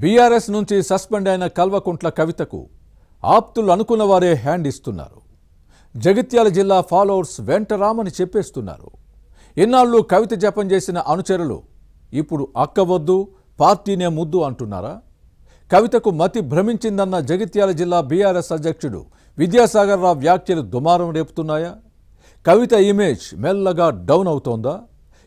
BRS నుంచి suspend అయిన కల్వకుంట్ల కవితకు ఆప్తులు అనుకున్న వారే హ్యాండ్ ఇస్తున్నారు. జగిత్యాల జిల్లా ఫాలోవర్స్ వెంటరామని చెప్పేస్తున్నారు. ఇన్నాళ్ళు కవిత జపం చేసిన అనుచరులు ఇప్పుడు అక్కవద్దు పార్టీనే ముద్దు అంటున్నారా? కవితకు మతి భ్రమించిందన్న జగిత్యాల జిల్లా బీఆర్ఎస్ అధ్యక్షుడు విద్యాసాగర్ రావు వ్యాఖ్యలు దుమారం రేపుతున్నాయా? కవిత ఇమేజ్ మెల్లగా డౌన్ అవుతోందా?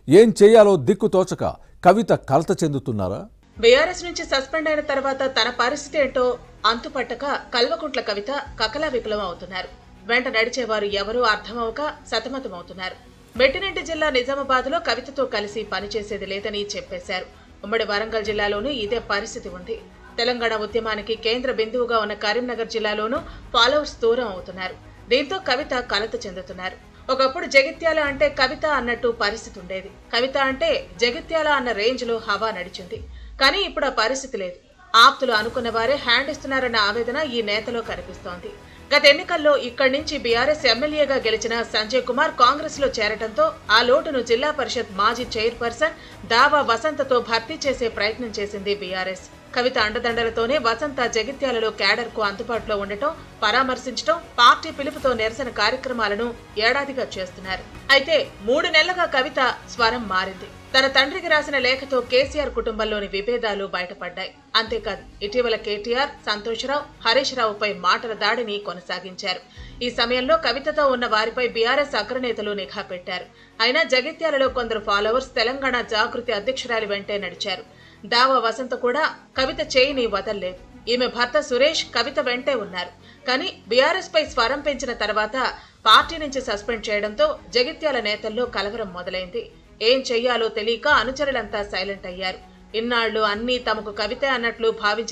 ఏం చేయాలో దిక్కుతోచక కవిత కలత చెందుతున్నారా? బీఆర్ఎస్ నుంచి సస్పెండ్ అయిన తర్వాత తన పరిస్థితి ఏంటో అంతుపట్టక కల్వకుంట్ల కవిత కకలా విప్లవం అవుతున్నారు. వెంట నడిచేవారు ఎవరూ అర్థమవక సతమతమవుతున్నారు. మెట్టినెంటి జిల్లా నిజామాబాద్ లో కవితతో కలిసి పనిచేసేది లేదని చెప్పేశారు. ఉమ్మడి వరంగల్ జిల్లాలోనూ ఇదే పరిస్థితి ఉంది. తెలంగాణ ఉద్యమానికి కేంద్ర బిందువుగా ఉన్న కరీంనగర్ జిల్లాలోనూ ఫాలోవర్స్ దూరం అవుతున్నారు. దీంతో కవిత కలత చెందుతున్నారు. ఒకప్పుడు జగిత్యాల అంటే కవిత అన్నట్టు పరిస్థితి ఉండేది. కవిత అంటే జగిత్యాల అన్న రేంజ్ లో హవా నడిచింది. కానీ ఇప్పుడు ఆ పరిస్థితి లేదు. ఆప్తులు అనుకున్న వారే హ్యాండ్ ఇస్తున్నారన్న ఆవేదన ఈ నేతలో కనిపిస్తోంది. గత ఎన్నికల్లో ఇక్కడి నుంచి బీఆర్ఎస్ ఎమ్మెల్యేగా గెలిచిన సంజయ్ కుమార్ కాంగ్రెస్ లో చేరటంతో ఆ లోటును జిల్లా పరిషత్ మాజీ చైర్పర్సన్ దావా వసంతతో భర్తీ చేసే ప్రయత్నం చేసింది బీఆర్ఎస్. కవిత అండదండలతోనే వసంత జగిత్యాలలో క్యాడర్ కు అందుబాటులో ఉండటం, పరామర్శించడం, పార్టీ పిలుపుతో నిరసన కార్యక్రమాలను ఏడాదిగా చేస్తున్నారు. అయితే 3 నెలలుగా కవిత స్వరం మారింది. తన తండ్రికి రాసిన లేఖతో కేసీఆర్ కుటుంబంలోని విభేదాలు బయటపడ్డాయి. అంతేకాదు ఇటీవల కేటీఆర్, సంతోష్రావు, హరీష్ రావుపై మాటల దాడిని కొనసాగించారు. ఈ సమయంలో కవితతో ఉన్న వారిపై బీఆర్ఎస్ అగ్రనేతలు నిఘా పెట్టారు. అయినా జగిత్యాలలో కొందరు ఫాలోవర్స్ తెలంగాణ జాగృతి అధ్యక్షురాలి వెంటే నడిచారు. దావా వసంత కూడా కవిత చేయిని వదల్లేదు. ఈమె భర్త సురేష్ కవిత వెంటే ఉన్నారు. కానీ బీఆర్ఎస్ పై స్వరం పెంచిన తర్వాత పార్టీ నుంచి సస్పెండ్ చేయడంతో జగిత్యాల నేతల్లో కలవరం మొదలైంది. ఏం చెయ్యాలో తెలియక అనుచరులంతా సైలెంట్ అయ్యారు. ఇన్నాళ్లు అన్నీ తమకు కవితే అన్నట్లు భావించిన